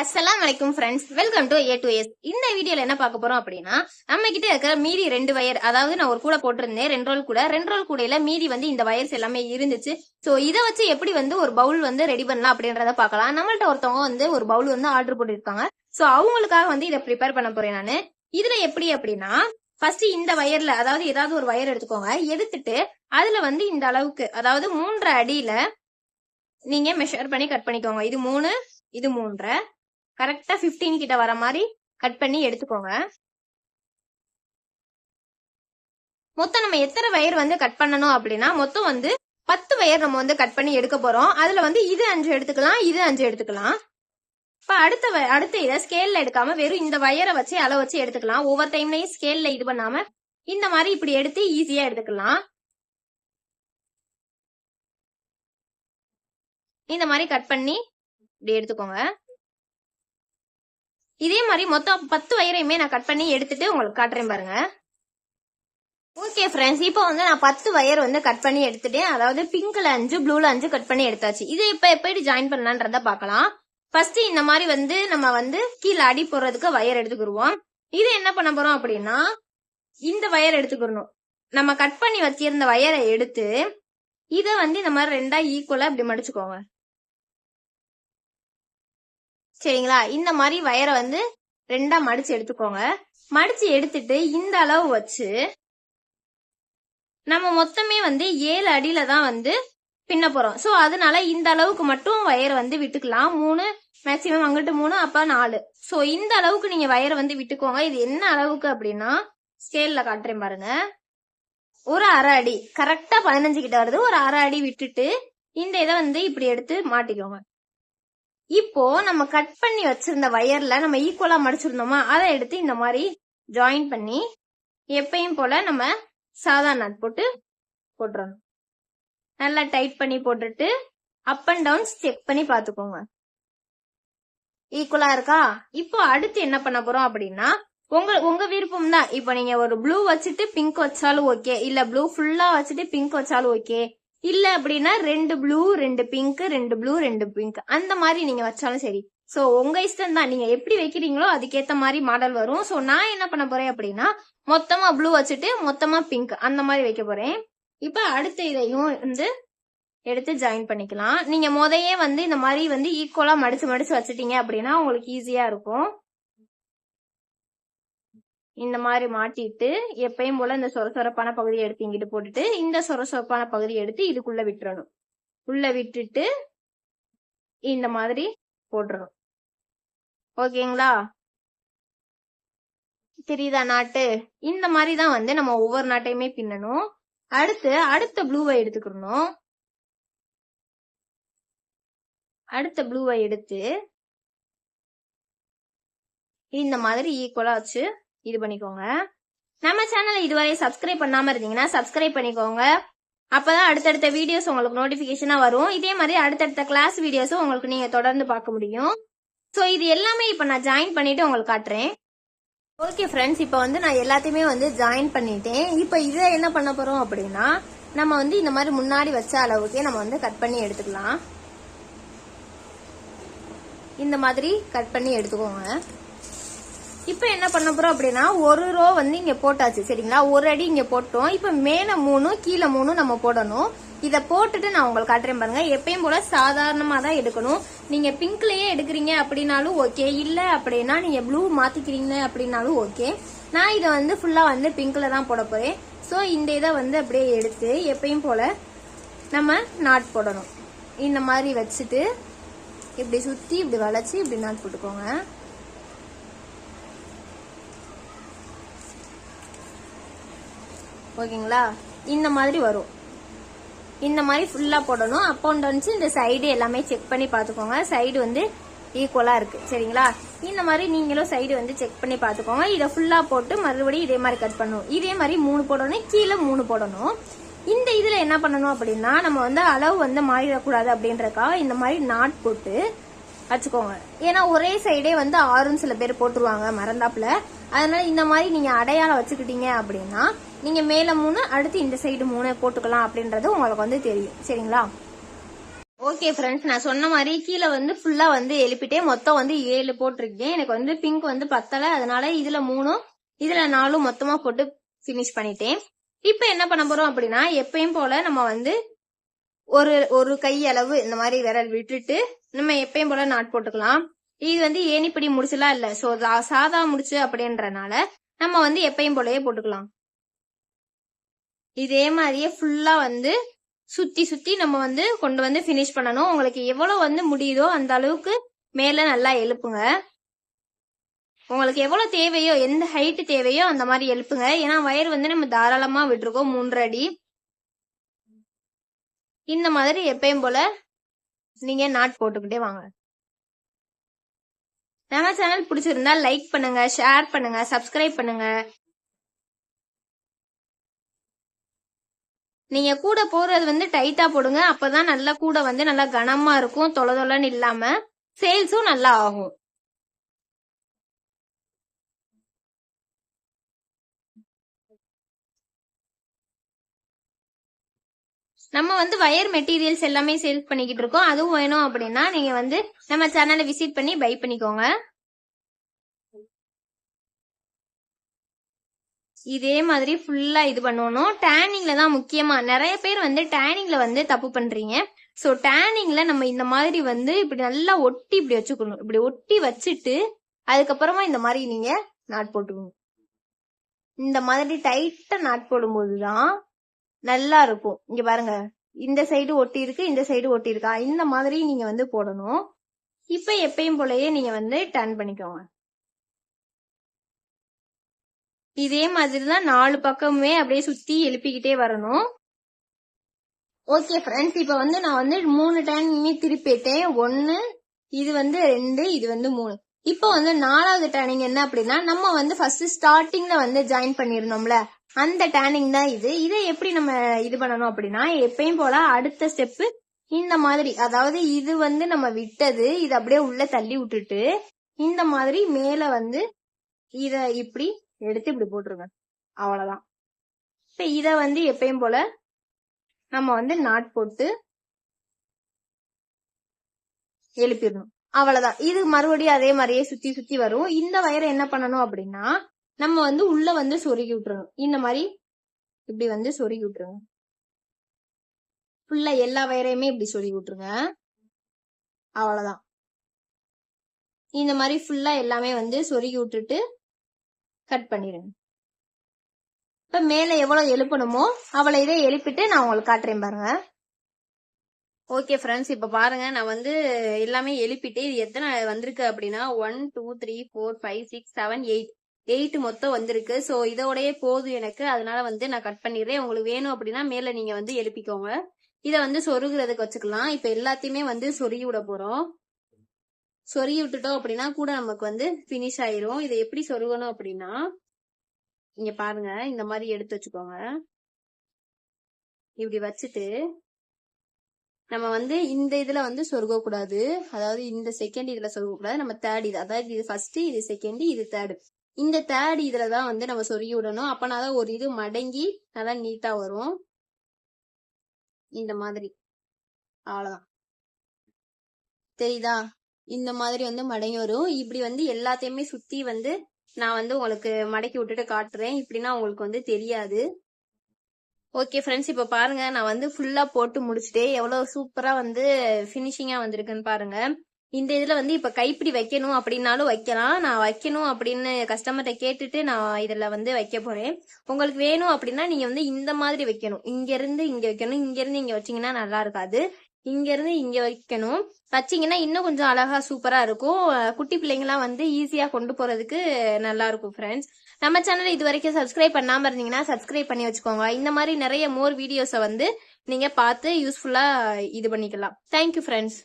அஸ்ஸலாமு அலைக்கும் friends, welcome to A to S. இந்த வீடியோல என்ன பார்க்க போறோம் அப்படின்னா, நம்ம கிட்ட இருக்கிற மீதி 2 வயர், அதாவது நான் ஒரு கூட போட்டிருந்தேன் 2 ரோல் கூடையில மீதி இந்த வயர்ஸ் எல்லாமே இருந்துச்சு. சோ இதை வச்சு எப்படி ஒரு பவுல் ரெடி பண்ணலாம் அப்படின்றத பார்க்கலாம். நம்மள்ட்ட ஒருத்தவங்க ஒரு பவுல் ஆர்டர் போட்டிருக்காங்க. சோ அவங்களுக்காக இதை ப்ரிப்பேர் பண்ண போறேன் நானு. இதுல எப்படி அப்படின்னா, ஃபர்ஸ்ட் இந்த வயர்ல, அதாவது ஏதாவது ஒரு வயர் எடுத்துக்கோங்க. எடுத்துட்டு அதுல இந்த அளவுக்கு, அதாவது 3 அடியில நீங்க மெஷர் பண்ணி கட் பண்ணிக்கோங்க. இது 3, இது 3, கரெக்டா 15 கிட்ட வர மாதிரி கட் பண்ணி எடுத்துக்கோங்க. மொத்தம் நம்ம எத்தனை வயர் கட் பண்ணணும் அப்படின்னா, மொத்தம் 10 வயர் நம்ம கட் பண்ணி எடுக்க போறோம். அதுல இது 5 எடுத்துக்கலாம், இது 5 எடுத்துக்கலாம். இப்ப அடுத்த இதை ஸ்கேல்ல எடுக்காம வெறும் இந்த வயரை வச்சு அளவு வச்சு எடுத்துக்கலாம். ஒவ்வொரு டைம்லயும் ஸ்கேல்ல இது பண்ணாம இந்த மாதிரி இப்படி எடுத்து ஈஸியா எடுத்துக்கலாம். இந்த மாதிரி கட் பண்ணி இப்படி எடுத்துக்கோங்க. இதே மாதிரி மொத்தம் 10 வயரையுமே நான் கட் பண்ணி எடுத்துட்டு உங்களுக்கு காட்டுறேன் பாருங்க. ஓகே ஃப்ரெண்ட்ஸ், இப்போ நான் 10 வயர் கட் பண்ணி எடுத்துட்டேன். அதாவது பிங்க்ல 5, ப்ளூல 5 கட் பண்ணி எடுத்தாச்சு. இதை இப்ப எப்படி ஜாயின் பண்ணலான்றத பாக்கலாம். ஃபர்ஸ்ட் இந்த மாதிரி நம்ம கீழே அடி போடுறதுக்கு வயர் எடுத்துக்கிடுவோம். இது என்ன பண்ண போறோம் அப்படின்னா, இந்த வயர் எடுத்துக்கிடணும். நம்ம கட் பண்ணி வச்சிருந்த வயரை எடுத்து இதை இந்த மாதிரி 2ஆ ஈக்குவலா இப்படி மடிச்சுக்கோங்க. சரிங்களா? இந்த மாதிரி வயரை 2ஆ மடிச்சு எடுத்துக்கோங்க. மடிச்சு எடுத்துட்டு இந்த அளவு வச்சு நம்ம மொத்தமே 7 அடியில தான் பின்ன போறோம். சோ அதனால இந்த அளவுக்கு மட்டும் வயரை விட்டுக்கலாம். 3 மேக்சிமம், அங்கிட்டு 3, அப்ப 4. சோ இந்த அளவுக்கு நீங்க வயரை விட்டுக்கோங்க. இது என்ன அளவுக்கு அப்படின்னா, ஸ்கேல்ல காட்டுறேன் பாருங்க. ஒரு அரை அடி, கரெக்டா 15 கிட்ட வருது. ஒரு அரை அடி விட்டுட்டு இந்த இதை இப்படி எடுத்து மாட்டிக்கோங்க. இப்போ நம்ம கட் பண்ணி வச்சிருந்த வயர்ல நம்ம ஈக்குவலா மடிச்சிருந்தோமா, அதை எடுத்து இந்த மாதிரி ஜாயின் பண்ணி எப்பயும் போல நம்ம சாதா நட் போட்டு போட்டுறணும். நல்லா டைட் பண்ணி போட்டுட்டு அப் அண்ட் டவுன்ஸ் செக் பண்ணி பாத்துக்கோங்க ஈக்குவலா இருக்கா. இப்போ அடுத்து என்ன பண்ண போறோம் அப்படின்னா, உங்க விருப்பம் தான். இப்போ நீங்க ஒரு ப்ளூ வச்சுட்டு பிங்க் வச்சாலும் ஓகே, இல்ல ப்ளூ ஃபுல்லா வச்சுட்டு பிங்க் வச்சாலும் ஓகே, இல்ல அப்படின்னா 2 ப்ளூ 2 பிங்க் 2 ப்ளூ 2 பிங்க் அந்த மாதிரி நீங்க வச்சாலும் சரி. சோ உங்க இஷ்டம் தான், நீங்க எப்படி வைக்கிறீங்களோ அதுக்கேத்த மாதிரி மாடல் வரும். சோ நான் என்ன பண்ண போறேன் அப்படின்னா, மொத்தமா ப்ளூ வச்சுட்டு மொத்தமா பிங்க் அந்த மாதிரி வைக்க போறேன். இப்ப அடுத்த இதையும் எடுத்து ஜாயின் பண்ணிக்கலாம். நீங்க முதையே இந்த மாதிரி ஈக்குவலா மடிச்சு மடிச்சு வச்சுட்டீங்க அப்படின்னா உங்களுக்கு ஈஸியா இருக்கும். இந்த மாதிரி மாட்டிட்டு எப்பயும் போல இந்த சொரசொரப்பான பகுதியை எடுத்து இங்கிட்டு போட்டுட்டு இந்த சொரசொரப்பான பகுதியை எடுத்து இதுக்குள்ள விட்டுறணும். உள்ள விட்டுட்டு இந்த மாதிரி போட்டுறணும். ஓகேங்களா? தெரியுதா நாட்டு? இந்த மாதிரி தான் நம்ம ஒவ்வொரு நாட்டையுமே பின்னணும். அடுத்த ப்ளூவை எடுத்துக்கணும். அடுத்த ப்ளூவை எடுத்து இந்த மாதிரி ஈக்குவலா வச்சு இது பண்ணிக்கோங்க. நம்ம சேனலை இதுவரை சப்ஸ்கிரைப் பண்ணாம இருந்தீங்கன்னா சப்ஸ்கிரைப் பண்ணிக்கோங்க. அப்பதான் அடுத்தடுத்த வீடியோஸ் உங்களுக்கு நோட்டிபிகேஷனா வரும். இதே மாதிரி அடுத்தடுத்த கிளாஸ் வீடியோஸும் உங்களுக்கு நீங்க தொடர்ந்து பார்க்க முடியும். சோ இது எல்லாமே இப்ப நான் ஜாயின் பண்ணிட்டு உங்களுக்கு காட்டுறேன். ஓகே ஃப்ரெண்ட்ஸ், இப்ப நான் எல்லாத்தையுமே ஜாயின் பண்ணிட்டேன். இப்ப இதை என்ன பண்ண போறோம் அப்படின்னா, நம்ம இந்த மாதிரி முன்னாடி வச்ச அளவுக்கே நம்ம கட் பண்ணி எடுத்துக்கலாம். இந்த மாதிரி கட் பண்ணி எடுத்துக்கோங்க. இப்ப என்ன பண்ண போறோம் அப்படின்னா, ஒரு ரோ இங்க போட்டாச்சு. சரிங்களா? ஒரு அடி இங்க போட்டோம். இப்ப மேல 3 கீழே 3 நம்ம போடணும். இத போட்டுட்டு நான் உங்களுக்கு காட்டுறேன் பாருங்க. எப்பயும் போல சாதாரணமா தான் எடுக்கணும். நீங்க பிங்க்லயே எடுக்கிறீங்க அப்படின்னாலும் ஓகே, இல்ல அப்படின்னா நீங்க ப்ளூ மாத்திக்கிறீங்க அப்படின்னாலும் ஓகே. நான் இதை ஃபுல்லா பிங்க்ல தான் போட போறேன். சோ இந்த இதை அப்படியே எடுத்து எப்பயும் போல நம்ம நாட் போடணும். இந்த மாதிரி வச்சுட்டு இப்படி சுத்தி இப்படி வளைச்சு இப்படி நாட் போட்டுக்கோங்க. ஓகேங்களா? இந்த மாதிரி வரும். இந்த மாதிரி ஃபுல்லா போடணும். அப் அண்ட் டவுன்ஸ் இந்த சைடு எல்லாமே செக் பண்ணி பாத்துக்கோங்க. சைடு ஈக்குவலா இருக்கு. சரிங்களா? இந்த மாதிரி நீங்களும் சைடு செக் பண்ணி பாத்துக்கோங்க. இதை ஃபுல்லா போட்டு மறுபடியும் இதே மாதிரி கட் பண்ணணும். இதே மாதிரி 3 போடணும், கீழே 3 போடணும். இந்த இதுல என்ன பண்ணணும் அப்படின்னா, நம்ம அளவு மாறிடக்கூடாது அப்படின்றக்காக இந்த மாதிரி நாட் போட்டு வச்சுக்கோங்க. ஏன்னா ஒரே சைடே 6 சில பேர் போட்டுருவாங்க மறந்தாப்புல. அதனால இந்த மாதிரி நீங்க அடையாளம் வச்சுக்கிட்டீங்க அப்படின்னா நீங்க மேல 3, அடுத்து இந்த சைடு 3 போட்டுக்கலாம் அப்படின்றது உங்களுக்கு தெரியும். சரிங்களா? ஓகே ஃப்ரெண்ட்ஸ், நான் சொன்ன மாதிரி கீழே வந்து ஃபுல்லா வந்து எழுப்பிட்டே மொத்தம் வந்து 7 போட்டிருக்கேன். எனக்கு வந்து பிங்க் வந்து பத்தல, அதனால இதுல 3 இதுல 4 மொத்தமா போட்டு பினிஷ் பண்ணிட்டேன். இப்ப என்ன பண்ண போறோம் அப்படின்னா, எப்பயும் போல நம்ம வந்து ஒரு கை அளவு இந்த மாதிரி விரல் விட்டுட்டு நம்ம எப்பயும் போல நாட் போட்டுக்கலாம். இது வந்து ஏணிப்படி முடிச்சுலாம் இல்ல, சோ சாதா முடிச்சு அப்படின்றனால நம்ம வந்து எப்பயும் போலயே போட்டுக்கலாம். இதே மாதிரியே ஃபுல்லா வந்து சுத்தி சுத்தி நம்ம வந்து கொண்டு வந்து பினிஷ் பண்ணணும். உங்களுக்கு எவ்வளவு வந்து முடியுதோ அந்த அளவுக்கு மேல நல்லா எழுப்புங்க. உங்களுக்கு எவ்வளவு தேவையோ, எந்த ஹைட் தேவையோ அந்த மாதிரி எழுப்புங்க. ஏன்னா வயர் வந்து நம்ம தாராளமா விட்டுருக்கோம் 3 அடி. இந்த மாதிரி எப்பயும் போல நீங்க நாட் போட்டுக்கிட்டே வாங்க. நம்ம சேனல் பிடிச்சிருந்தா லைக் பண்ணுங்க, ஷேர் பண்ணுங்க, சப்ஸ்கிரைப் பண்ணுங்க. நீங்க கூட போறது வந்து டைட்டா போடுங்க, அப்பதான் நல்லா கூட வந்து நல்லா கனமா இருக்கும், தொலை தொலைன்னு இல்லாம சேல்ஸும் நல்லா ஆகும். நம்ம வந்து வயர் மெட்டீரியல்ஸ் எல்லாமே சேல்ஸ் பண்ணிக்கிட்டு இருக்கோம். அதுவும் வேணும் அப்படின்னா நீங்க வந்து நம்ம சேனலை விசிட் பண்ணி பை பண்ணிக்கோங்க. இதே மாதிரி ஃபுல்லா இது பண்ணணும். டேனிங்ல தான் முக்கியமா. நிறைய பேர் வந்து டேனிங்ல வந்து தப்பு பண்றீங்க. சோ டேனிங்ல நம்ம இந்த மாதிரி வந்து இப்படி நல்லா ஒட்டி இப்படி வச்சுக்கணும். இப்படி ஒட்டி வச்சுட்டு அதுக்கப்புறமா இந்த மாதிரி நீங்க நாட் போட்டுக்கணும். இந்த மாதிரி டைட்டா நாட் போடும்போதுதான் நல்லா இருக்கும். இங்க பாருங்க, இந்த சைடு ஒட்டி இருக்கு, இந்த சைடு ஒட்டி இருக்கா, இந்த மாதிரி நீங்க வந்து போடணும். இப்ப எப்பயும் போலயே நீங்க வந்து டர்ன் பண்ணிக்கோங்க. இதே மாதிரிதான் 4 பக்கமுமே அப்படியே சுத்தி எழுப்பிக்கிட்டே வரணும். ஓகே ஃப்ரெண்ட்ஸ், இப்ப வந்து நான் வந்து 3 டர்னிங்குமே திருப்பிட்டேன். 1, இது வந்து 2, இது வந்து 3. இப்போ வந்து 4வது டர்னிங் என்ன அப்படின்னா, நம்ம வந்து ஃபர்ஸ்ட் ஸ்டார்டிங்ல வந்து ஜாயின் பண்ணிருந்தோம்ல, அந்த டர்னிங் தான் இது. இதை எப்படி நம்ம இது பண்ணணும் அப்படின்னா, எப்பயும் போல அடுத்த ஸ்டெப் இந்த மாதிரி, அதாவது இது வந்து நம்ம விட்டது இது அப்படியே உள்ள தள்ளி விட்டுட்டு இந்த மாதிரி மேல வந்து இத இப்படி எடுத்து இப்படி போட்டுருங்க. அவ்வளவுதான். இப்ப இத வந்து எப்பயும் போல நம்ம வந்து நாட் போட்டு எழுப்பிடணும். அவ்வளவுதான். இது மறுபடியும் அதே மாதிரியே சுத்தி சுத்தி வரும். இந்த வயரை என்ன பண்ணணும் அப்படின்னா, நம்ம வந்து உள்ள வந்து சொருகி விட்டுறணும். இந்த மாதிரி இப்படி வந்து சொருகி விட்டுருங்க. ஃபுல்லா எல்லா வயரையுமே இப்படி சொருகி விட்டுருங்க. அவ்வளவுதான். இந்த மாதிரி ஃபுல்லா எல்லாமே வந்து சொருகி விட்டுட்டு கட் பண்ணிடுங்க. இப்ப மேல எவ்வளவு எழுப்பணுமோ அவ்வளவு இதை எழுப்பிட்டு நான் உங்களுக்கு காட்டுறேன் பாருங்க. ஓகே ஃப்ரெண்ட்ஸ், இப்ப பாருங்க, நான் வந்து எல்லாமே எழுப்பிட்டு இது எத்தனை வந்திருக்கு அப்படின்னா 1 2 3 4 5 6 7 8 மொத்தம் வந்திருக்கு. சோ இதோடய போதும் எனக்கு, அதனால வந்து நான் கட் பண்ணிடுறேன். உங்களுக்கு வேணும் அப்படின்னா மேல நீங்க வந்து எழுப்பிக்கோங்க. இத வந்து சொருகுறதுக்கு வச்சுக்கலாம். இப்ப எல்லாத்தையுமே வந்து சொருகி விட போறோம். சொருகி விட்டுட்டோம் அப்படின்னா கூட நமக்கு வந்து பினிஷ் ஆயிரும். இதை எப்படி சொருகணும் அப்படின்னா, இங்க பாருங்க, இந்த மாதிரி எடுத்து வச்சுக்கோங்க. இப்படி வச்சுட்டு நம்ம வந்து இந்த இதுல வந்து சொருக கூடாது, அதாவது இந்த செகண்ட் இதுல சொருக கூடாது. நம்ம தேர்ட் இது, அதாவது இது ஃபர்ஸ்ட், இது செகண்ட், இது தேர்டு, இந்த தேர்ட் இதுலதான் வந்து நம்ம சொருகி விடணும். அப்பனாதான் ஒரு இது மடங்கி நல்லா நீட்டா வரும். இந்த மாதிரி. அவ்வளவுதான். தெரியுதா? இந்த மாதிரி வந்து மடங்கி வரும். இப்படி வந்து எல்லாத்தையுமே சுத்தி வந்து நான் வந்து உங்களுக்கு மடக்கி விட்டுட்டு காட்டுறேன். இப்படின்னா உங்களுக்கு வந்து தெரியாது. ஓகே ஃப்ரெண்ட்ஸ், இப்ப பாருங்க, நான் வந்து ஃபுல்லா போட்டு முடிச்சுட்டேன். எவ்வளவு சூப்பரா வந்து பினிஷிங்கா வந்திருக்குன்னு பாருங்க. இந்த இதுல வந்து இப்ப கைப்பிடி வைக்கணும் அப்படின்னாலும் வைக்கலாம். நான் வைக்கணும் அப்படின்னு கஸ்டமர்கிட்ட கேட்டுட்டு நான் இதுல வந்து வைக்க போறேன். உங்களுக்கு வேணும் அப்படின்னா நீங்க வந்து இந்த மாதிரி வைக்கணும். இங்க இருந்து இங்க வைக்கணும், இங்க இருந்து இங்க வச்சீங்கன்னா நல்லா இருக்காது. இங்க இருந்து இங்க வைக்கணும். வச்சீங்கன்னா இன்னும் கொஞ்சம் அழகா சூப்பரா இருக்கும். குட்டி பிள்ளைங்கலாம் வந்து ஈஸியா கொண்டு போறதுக்கு நல்லா இருக்கும் ஃப்ரெண்ட்ஸ். நம்ம சேனல் இது வரைக்கும் சப்ஸ்கிரைப் பண்ணாம இருந்தீங்கன்னா சப்ஸ்கிரைப் பண்ணி வச்சுக்கோங்க. இந்த மாதிரி நிறைய மோர் வீடியோஸை வந்து நீங்க பார்த்து யூஸ்ஃபுல்லா இது பண்ணிக்கலாம். Thank you friends.